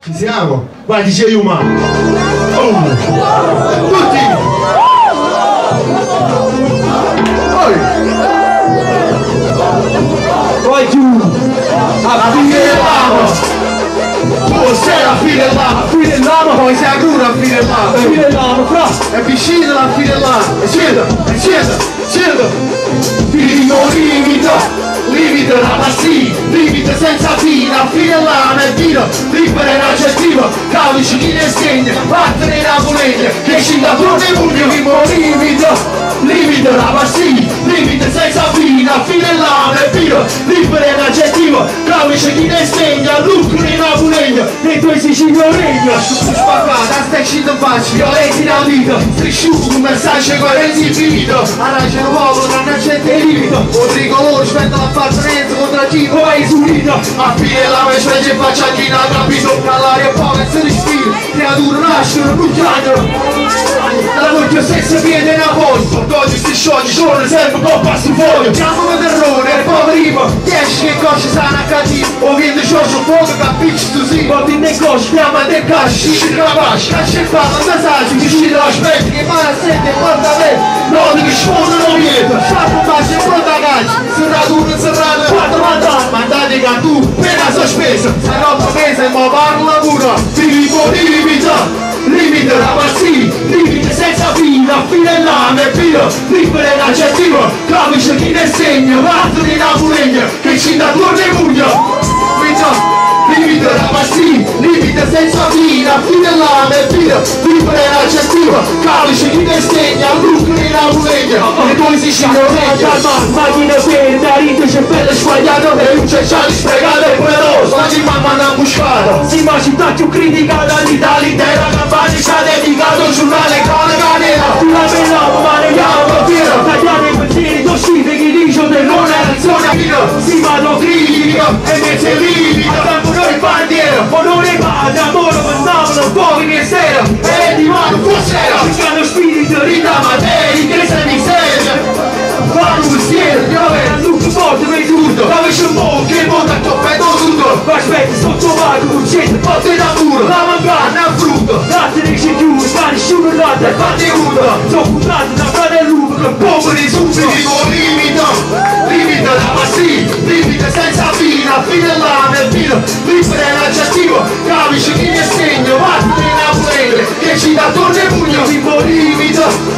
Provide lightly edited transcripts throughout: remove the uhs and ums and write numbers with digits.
Ci siamo? Vai DJ Yuma! Tutti! Poi giù! Affilellamo! Tu sei affilellamo! Affilellamo poi sei a cura affilellamo! Affilellamo fra! È vicino l'affilellamo! E scenda! Fino limita! Limite la passiva, limite senza fine, affilellame e vino, libera in aggettivo, calici chi ne segna, vattene la volegna, che ci da torno e pugno, limite la passiva, limite senza fine, affilellame e vino, libera in aggettivo, calici chi ne segna, lucro in volegna, nei tuoi Sicilio regno, spaccata, stai scendo in faccia, violenti inaudito, strisciuto, un messaggio coerenza infinito, arancia un uovo, non c'è gente limito, un tricolore, spento la appartenenza contra chi poi esulito, affilellame e specie faccia chi non ha capito, all'aria poca e si respira, creature nascono, non chiamano. La voce stessa viene in avvolto, oggi sti sciogli, sono sempre coppa su foglio. Chiamo un terrore, il poverino, 10 che cosce sanno a cattivo, o viene sciogio fuoco, capisci tu sì, porti in cosce, chiama te casci, dici capace, casci il palo, un messaggio, dici l'aspetti, che male a sente, porta te, noti che sfondono vieto, sciappo bacio e porta cacci, serrato, quattro mandate che tu, pena sospesa, se no promessa e mo parla pure, limite la passiva, limite senza fine, affilellame e vino, libera in aggettivo, capisci chi ne segna, vattene in volegna, che ci da torno e pugno, limite la passiva, limite senza fine, affilellame e vino, libera in aggettivo, capisci chi ne segna, lucro in volegna, e poi si scende macchina verde, rite c'è bella squagliata, e luce già dispiegata e poderosa, la mamma una buscata, si ma città più criticata l'Italia intera, campagna ci ha dedicato il giornale cronaca nera, sulla bella ma ne chiamo fiero, tagliamo i pensieri, toscite chi dice terrore e reazione a filo, si ma lo critica e mette limita, campo noi bandiera, onore padre, amore pensavano, fuoco in sera, e di mano fuossera, cercando spirito, rita materia, che sei miseria, fanno un mestiere, dove tutto forte per tutto, dove c'è un po' che monta il toppetto tutto, ma aspetta, sotto vago, un centro, botte da muro, la mancanna a frutto, latte di chiuso, sta nessuno latte, e fate uno, sono puntato da frate e lupo, che poveri subito, limite la passiva, limite senza fine, affilellame e vino, libera in aggettivo, capisci chi ne segno, vattene in volegna, che ci da torno e pugno, limite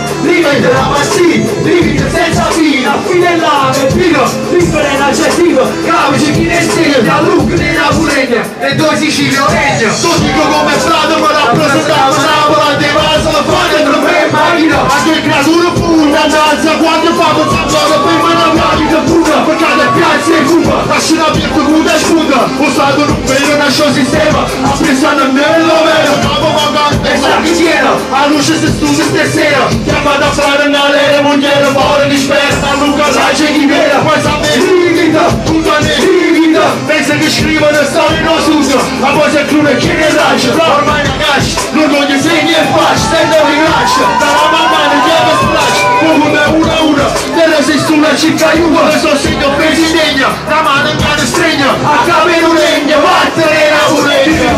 la passiva, limite senza fine, affilellame e vino, libera in aggettivo, capisci chi ne segna, lucro in volegna, e due Sicilio regno, tutti come frate per rappresentare Napoli, di vaso la fare dentro me macchina, anche il creatore pure, annalza quando fa con Sanzolo, prima una pratica pura, perché le piazze e fuma, lasci la via con una sputa, usato un vero nasce un sistema, a pensare nella vera, capo vagante, e sa chi tiene, a luce se studia stasera, chiamata a frate nelle mogliere, fuori di spera, a Luca Lace chi vera, poi sapere, limita, tutta ne limita, pensa che scrivono storie non suso, ma poi se clune chi ne lascia, ormai ne caccia, non voglio segni e faccia, stendo in lascia, dalla mamma ne chiama splash, una, delle sei su una città aiuto, le so segno presidegna, la mano in mano stregna, a capello regna, vattene la volegna,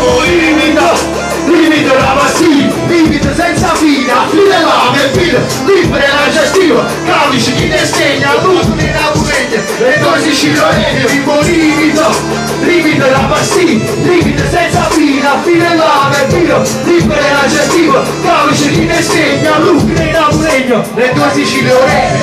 limite la passiva, limite senza fine, affilellame e vino, libera in aggettivo, capisci chi ne segna, lucro in volegna, e due Sicilio regno, limite la passiva, limite senza fine, affilellame e vino, libera in aggettivo, capisci chi ne segna, lucro in volegna, e due Sicilio regno.